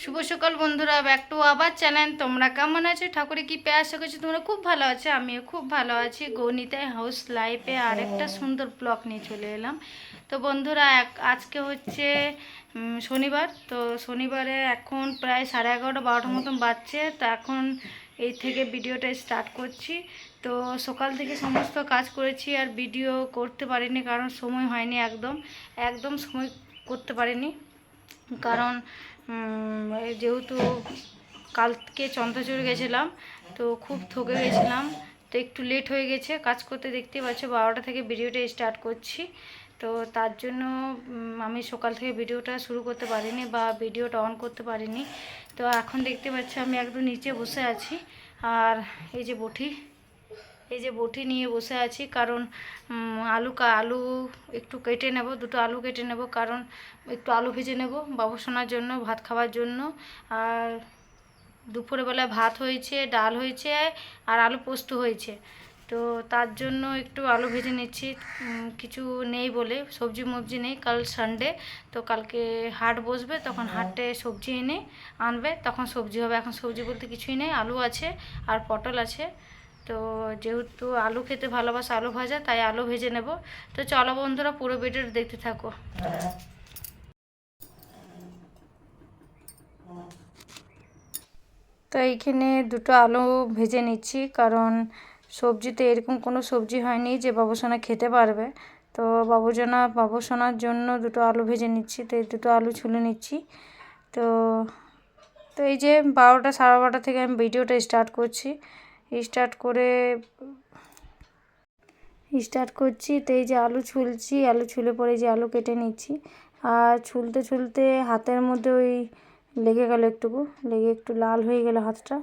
শুভ সকাল বন্ধুরা, back to আবার চ্যানেল। তোমরা কেমন আছো? ঠাকুরে কি পেয়ে আশা করছি তোমরা খুব ভালো আছো। আমিও খুব ভালো আছি। গণিতায় হাউস লাইফে আরেকটা সুন্দর ব্লগ নিয়ে চলে এলাম। তো বন্ধুরা, আজকে হচ্ছে শনিবার। তো শনিবারে এখন প্রায় 11:30-12টার মতন বাজছে। তো এখন এই থেকে ভিডিওটা স্টার্ট করছি। তো সকাল থেকে সমস্ত কাজ করেছি আর ভিডিও করতে পারিনি, কারণ সময় হয়নি। একদম একদম সময় করতে পারিনি, কারণ যেহেতু কালকে চন্দ্রচূড় গেছিলাম, তো খুব থকে গেছিলাম। তো একটু লেট হয়ে গেছে কাজ করতে। দেখতে পাচ্ছ 12টা থেকে ভিডিওটা স্টার্ট করছি। তো তার জন্য আমি সকাল থেকে ভিডিওটা শুরু করতে পারিনি বা ভিডিওটা অন করতে পারিনি। তো এখন দেখতে পাচ্ছি আমি একদম নিচে বসে আছি। আর এই যে বটি নিয়ে বসে আছি, কারণ আলু একটু কেটে নেব, দুটো আলু কেটে নেব, কারণ একটু আলু ভেজে নেব বাবুসোনার জন্য, ভাত খাওয়ার জন্য। আর দুপুরবেলা ভাত হয়েছে, ডাল হয়েছে, আর আলু পোস্ত হয়েছে। তো তার জন্য একটু আলু ভেজে নিচ্ছি। কিছু নেই বলে, সবজি মবজি নেই, কাল সানডে। তো কালকে হাট বসবে, তখন হাটে সবজি এনে আনবে, তখন সবজি হবে। এখন সবজি বলতে কিছুই নেই, আলু আছে আর পটল আছে। তো যেহেতু আলু খেতে ভালোবাসে, আলু ভাজা, তাই আলু ভেজে নেব। তো চলো বন্ধুরা, পুরো ভিডিওটা দেখতে থাকো। তো এইখানে দুটো আলু ভেজে নিচ্ছি, কারণ সবজিতে এরকম কোনো সবজি হয়নি যে বাবুসোনা খেতে পারবে। তো বাবুসোনার জন্য দুটো আলু ভেজে নিচ্ছি। তো এই দুটো আলু ছুলে নিচ্ছি। তো তো এই যে 12টা 12:30 থেকে আমি ভিডিওটা স্টার্ট করছি। স্টার্ট করছি। তো এই যে আলু ছুলছি, আলু ছুলে পরে যে আলু কেটে নিচ্ছি। আর ছুলতে ছুলতে হাতের মধ্যে ওই লেগে গেল, লেগে একটু লাল হয়ে গেল, হাতটা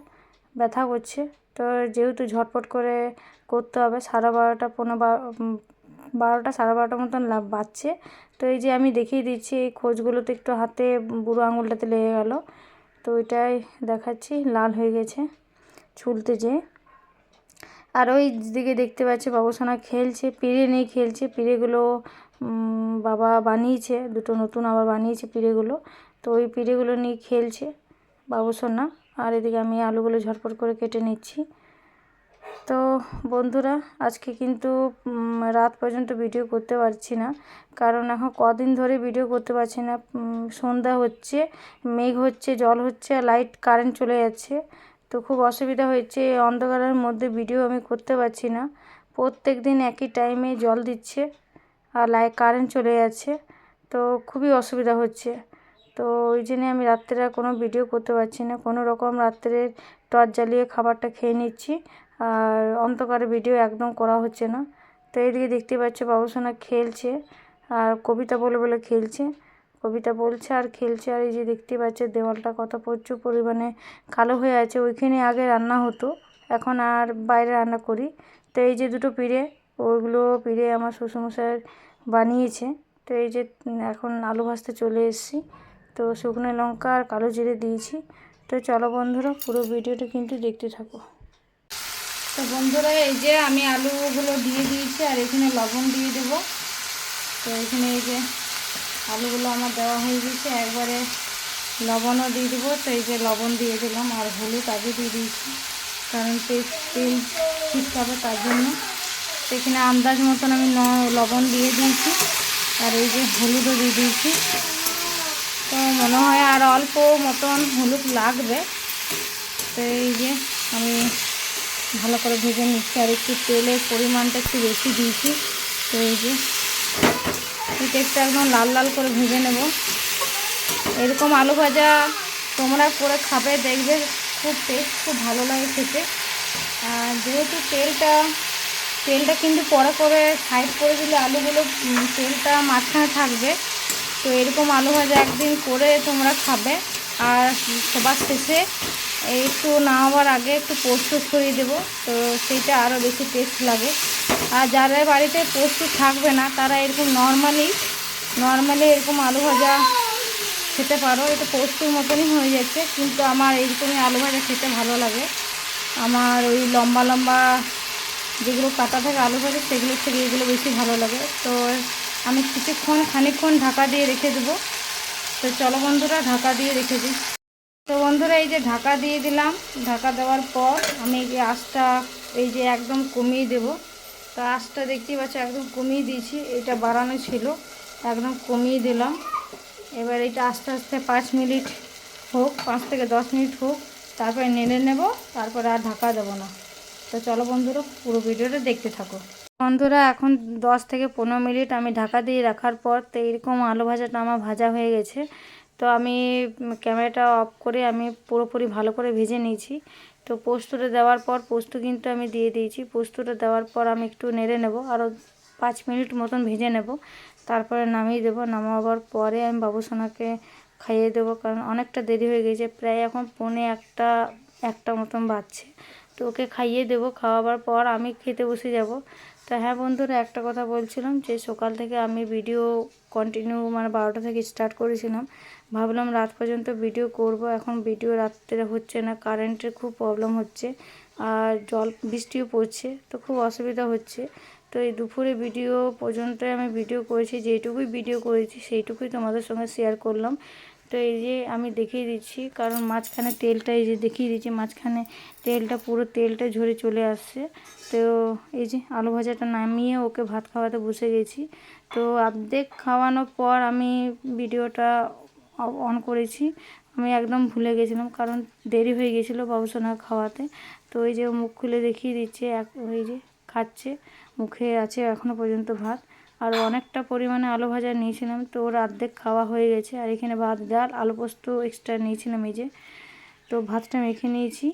ব্যথা করছে। তো যেহেতু ঝটপট করে করতে হবে, 12:30 12টা 12:30 মতন বাজছে। তো এই যে আমি দেখিয়ে দিচ্ছি, এই খোঁজগুলোতে একটু হাতে বুড়ো আঙুলটাতে লেগে গেল। তো ওইটাই দেখাচ্ছি, লাল হয়ে গেছে ছুলতে যেয়ে। আর ওই দিকে দেখতে পাচ্ছি বাবুসোনা খেলছে, পিঁড়ে নিয়ে খেলছে। পিঁড়েগুলো বাবা বানিয়েছে, দুটো নতুন আবার বানিয়েছে পিঁড়েগুলো। তো ওই পিঁড়েগুলো নিয়ে খেলছে বাবুসোনা। আর এদিকে আমি আলুগুলো ঝটপট করে কেটে নিচ্ছি। তো বন্ধুরা, আজকে কিন্তু রাত পর্যন্ত ভিডিও করতে পারছি না, কারণ এখন কদিন ধরে ভিডিও করতে পারছি না। সন্ধ্যা হচ্ছে, মেঘ হচ্ছে, জল হচ্ছে, আর কারেন্ট চলে যাচ্ছে। তো খুব অসুবিধা হয়েছে, অন্ধকারের মধ্যে ভিডিও আমি করতে পারছি না। প্রত্যেক দিন একই টাইমে জল দিচ্ছে আর কারেন্ট চলে যাচ্ছে। তো খুবই অসুবিধা হচ্ছে। তো ওই জন্যে আমি রাত্রে কোনো ভিডিও করতে পারছি না। কোনো রকম রাত্রে টর্চ জ্বালিয়ে খাবারটা খেয়ে নিচ্ছি, আর অন্ধকারে ভিডিও একদম করা হচ্ছে না। তো এইদিকে দেখতে পাচ্ছ বাবুসোনা খেলছে, আর কবিতা বলে বলে খেলছে, কবিতা বলছে আর খেলছে। আর এই যে দেখতে পাচ্ছে দেওয়ালটা কত প্রচুর পরিমাণে কালো হয়ে আছে। ওইখানে আগে রান্না হতো, এখন আর বাইরে রান্না করি। তো এই যে দুটো পিঁড়ে, ওইগুলো পিঁড়ে আমার শ্বশুরমশাই বানিয়েছে। তো এই যে এখন আলু ভাজতে চলে এসেছি। তো শুকনো লঙ্কা আর কালো জিরে দিয়েছি। তো চলো বন্ধুরা, পুরো ভিডিওটা কিন্তু দেখতে থাকো। তো বন্ধুরা, এই যে আমি আলুগুলো দিয়ে দিয়েছি, আর এখানে লবণ দিয়ে দেবো। তো এখানে এই যে আলুগুলো আমার দেওয়া হয়ে গেছে, একবারে লবণও দিয়ে দেবো। তো এই যে লবণ দিয়ে দিলাম, আর হলুদ আগে দিয়ে দিয়েছি, কারণ তেল ছিটকাবে তার জন্য। তো এখানে আন্দাজ মতন আমি লবণ দিয়ে দিয়েছি, আর এই যে হলুদও দিয়ে দিয়েছি। তো মনে হয় আর অল্প মতন হলুদ লাগবে। তো এই যে আমি ভালো করে ভেজে নিচ্ছি, আর একটু তেলের পরিমাণটা একটু বেশি দিয়েছি। তো এই যে এটা একটু একদম লাল লাল করে ভেজে নেব। এরকম আলু ভাজা তোমরা করে খাবে, দেখবে খুব টেস্ট, খুব ভালো লাগে খেতে। আর যেহেতু তেলটা কিন্তু পরে করে সাইড করে দিলে আলুগুলো তেলটা মাঝখানে থাকবে। তো এরকম আলু ভাজা একদিন করে তোমরা খাবে। আর সবার শেষে একটু নামাবার আগে একটু পোস্ত ছড়িয়ে দেবো, তো সেইটা আরও বেশি টেস্ট লাগে। আর যারা বাড়িতে পোস্ত থাকবে না, তারা এরকম নর্মালি এরকম আলু ভাজা খেতে পারো। এটা পোস্তর মতনই হয়ে যাচ্ছে, কিন্তু আমার এইরকমই আলু ভাজা খেতে ভালো লাগে। আমার ওই লম্বা লম্বা যেগুলো কাটা থাকে আলু ভাজা, সেগুলোর থেকে এগুলো বেশি ভালো লাগে। তো আমি খানিকক্ষণ ঢাকা দিয়ে রেখে দেবো। তো চলো বন্ধুরা, ঢাকা দিয়ে রেখে দিই। তো বন্ধুরা এই যে ঢাকা দিয়ে দিলাম, ঢাকা দেওয়ার পর আমি এই যে আঁচটা এই যে একদম কমিয়ে দেব। তো আঁচটা দেখতেই পাচ্ছি একদম কমিয়ে দিয়েছি, এটা বাড়ানো ছিল, একদম কমিয়ে দিলাম। এবার এটা আস্তে আস্তে 5 মিনিট হোক, 5 থেকে 10 মিনিট হোক, তারপরে নেড়ে নেব, তারপরে আর ঢাকা দেবো না। তো চলো বন্ধুরা পুরো ভিডিওটা দেখতে থাকো। বন্ধুরা এখন 10 থেকে 15 মিনিট আমি ঢাকা দিয়ে রাখার পর তো এরকম আলু ভাজাটা আমার ভাজা হয়ে গেছে। তো আমি ক্যামেরাটা অফ করে আমি পুরোপুরি ভালো করে ভেজে নিয়েছি। তো পোস্তটা দেওয়ার পর পোস্ত কিন্তু আমি দিয়ে দিয়েছি। পোস্তটা দেওয়ার পর আমি একটু নেড়ে নেব, আরও 5 মিনিট মতন ভেজে নেব, তারপরে নামিয়ে দেবো। নামাবার পরে আমি বাবুসোনাকে খাইয়ে দেবো, কারণ অনেকটা দেরি হয়ে গেছে, প্রায় এখন 1:45 মতন বাজছে। তো ওকে খাইয়ে দেবো, খাওয়াবার পর আমি খেতে বসে যাব। তো হ্যাঁ বন্ধুরা, একটা কথা বলছিলাম যে সকাল থেকে আমি ভিডিও কন্টিনিউ মানে 12টা থেকে স্টার্ট করেছিলাম, ভাবলাম রাত পর্যন্ত ভিডিও করব। এখন ভিডিও রাত্রে হচ্ছে না, কারেন্টের খুব প্রবলেম হচ্ছে, আর বৃষ্টিও পড়ছে, তো খুব অসুবিধা হচ্ছে। তো এই দুপুরে ভিডিও পর্যন্ত আমি ভিডিও করেছি, যেটুকুই ভিডিও করেছি সেইটুকুই তোমাদের সঙ্গে শেয়ার করলাম। তো এই যে আমি দেখিয়ে দিচ্ছি, কারণ মাঝখানে তেলটা এই যে দেখিয়ে দিচ্ছি, মাঝখানে তেলটা পুরো তেলটা ঝরে চলে আসছে। তো এই যে আলু ভাজাটা নামিয়ে ওকে ভাত খাওয়াতে বসে গেছি। তো অর্ধেক খাওয়ানোর পর আমি ভিডিওটা অন করেছি, আমি একদম ভুলে গেছিলাম, কারণ দেরি হয়ে গেছিলো বাবুসোনা খাওয়াতে। তো এই যে মুখ খুলে দেখিয়ে দিচ্ছে, এই যে খাচ্ছে, মুখে আছে এখনও পর্যন্ত ভাত। আর অনেকটা পরিমাণে আলু ভাজা নিয়েছিলাম, তো ওর অর্ধেক খাওয়া হয়ে গেছে। আর এখানে ভাত, ডাল, আলু পোস্ত এক্সট্রা নিয়েছিলাম এই যে। তো ভাতটা মেখে নিয়েছি,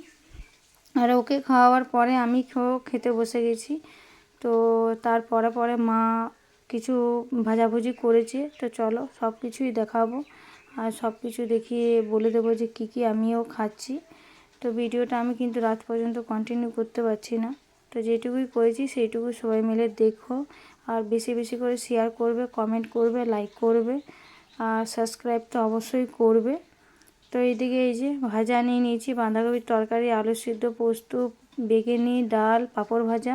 আর ওকে খাওয়াবার পরে আমি খেতে বসে গেছি। তো তার পরে মা কিছু ভাজাভুজি করেছে, তো চলো সব কিছুই দেখাবো, আর সব কিছু দেখিয়ে বলে দেবো যে কী আমিও খাচ্ছি। তো ভিডিওটা আমি কিন্তু রাত পর্যন্ত কন্টিনিউ করতে পারছি না, তো যেটুকুই করেছি সেইটুকু সবাই মিলে দেখো, আর বেশি বেশি করে শেয়ার করবে, কমেন্ট করবে, লাইক করবে, আর সাবস্ক্রাইব তো অবশ্যই করবে। তো এইদিকে এই যে ভাজা নিয়ে নিয়েছি, বাঁধাকপির তরকারি, আলু সিদ্ধ, পোস্ত, বেগুনি, ডাল, পাঁপড় ভাজা।